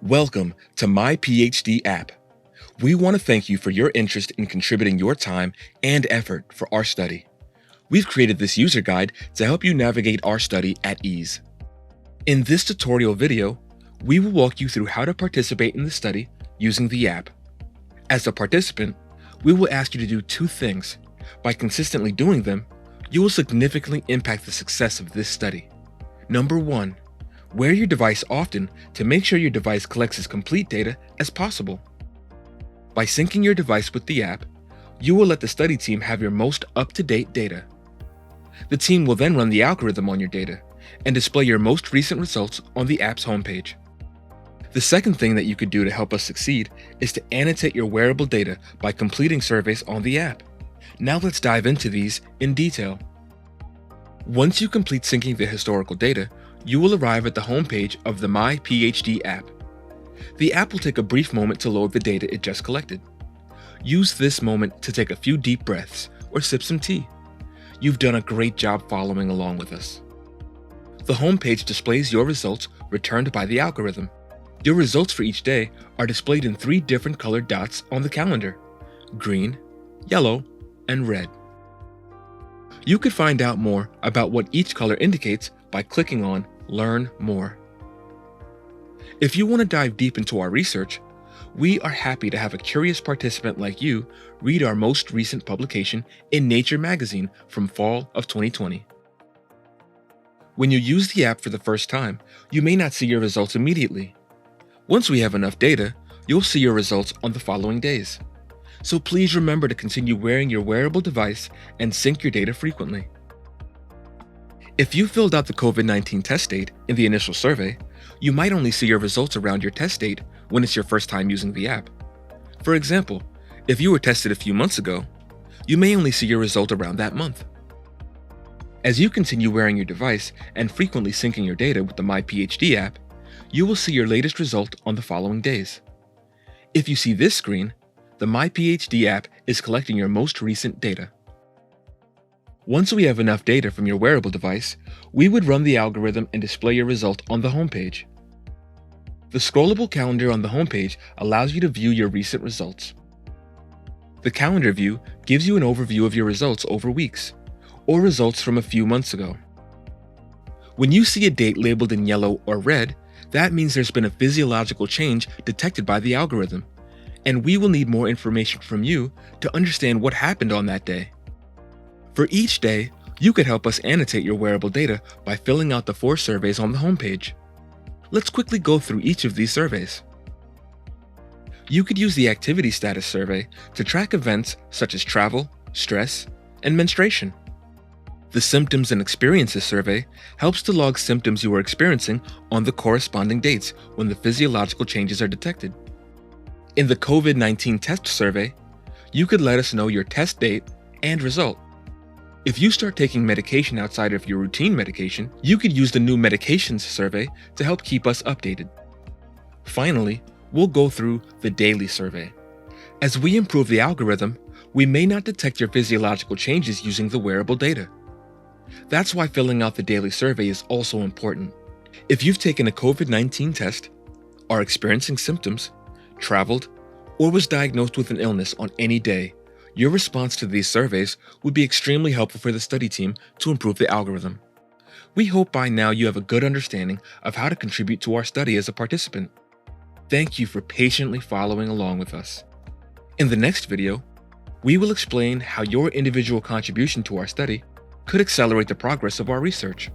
Welcome to MyPHD app. We want to thank you for your interest in contributing your time and effort for our study. We've created this user guide to help you navigate our study at ease. In this tutorial video, we will walk you through how to participate in the study using the app. As a participant, we will ask you to do two things. By consistently doing them, you will significantly impact the success of this study. Number 1. Wear your device often to make sure your device collects as complete data as possible. By syncing your device with the app, you will let the study team have your most up-to-date data. The team will then run the algorithm on your data and display your most recent results on the app's homepage. The second thing that you could do to help us succeed is to annotate your wearable data by completing surveys on the app. Now let's dive into these in detail. Once you complete syncing the historical data, you will arrive at the homepage of the MyPHD app. The app will take a brief moment to load the data it just collected. Use this moment to take a few deep breaths or sip some tea. You've done a great job following along with us. The homepage displays your results returned by the algorithm. Your results for each day are displayed in 3 different colored dots on the calendar: green, yellow, and red. You could find out more about what each color indicates by clicking on Learn More. If you want to dive deep into our research, we are happy to have a curious participant like you read our most recent publication in Nature magazine from fall of 2020. When you use the app for the first time, you may not see your results immediately. Once we have enough data, you'll see your results on the following days. So please remember to continue wearing your wearable device and sync your data frequently. If you filled out the COVID-19 test date in the initial survey, you might only see your results around your test date when it's your first time using the app. For example, if you were tested a few months ago, you may only see your result around that month. As you continue wearing your device and frequently syncing your data with the MyPHD app, you will see your latest result on the following days. If you see this screen, the MyPHD app is collecting your most recent data. Once we have enough data from your wearable device, we would run the algorithm and display your result on the homepage. The scrollable calendar on the homepage allows you to view your recent results. The calendar view gives you an overview of your results over weeks, or results from a few months ago. When you see a date labeled in yellow or red, that means there's been a physiological change detected by the algorithm, and we will need more information from you to understand what happened on that day. For each day, you could help us annotate your wearable data by filling out the 4 surveys on the homepage. Let's quickly go through each of these surveys. You could use the activity status survey to track events such as travel, stress, and menstruation. The symptoms and experiences survey helps to log symptoms you are experiencing on the corresponding dates when the physiological changes are detected. In the COVID-19 test survey, you could let us know your test date and result. If you start taking medication outside of your routine medication, you could use the new medications survey to help keep us updated. Finally, we'll go through the daily survey. As we improve the algorithm, we may not detect your physiological changes using the wearable data. That's why filling out the daily survey is also important. If you've taken a COVID-19 test, are experiencing symptoms, traveled, or was diagnosed with an illness on any day, your response to these surveys would be extremely helpful for the study team to improve the algorithm. We hope by now you have a good understanding of how to contribute to our study as a participant. Thank you for patiently following along with us. In the next video, we will explain how your individual contribution to our study could accelerate the progress of our research.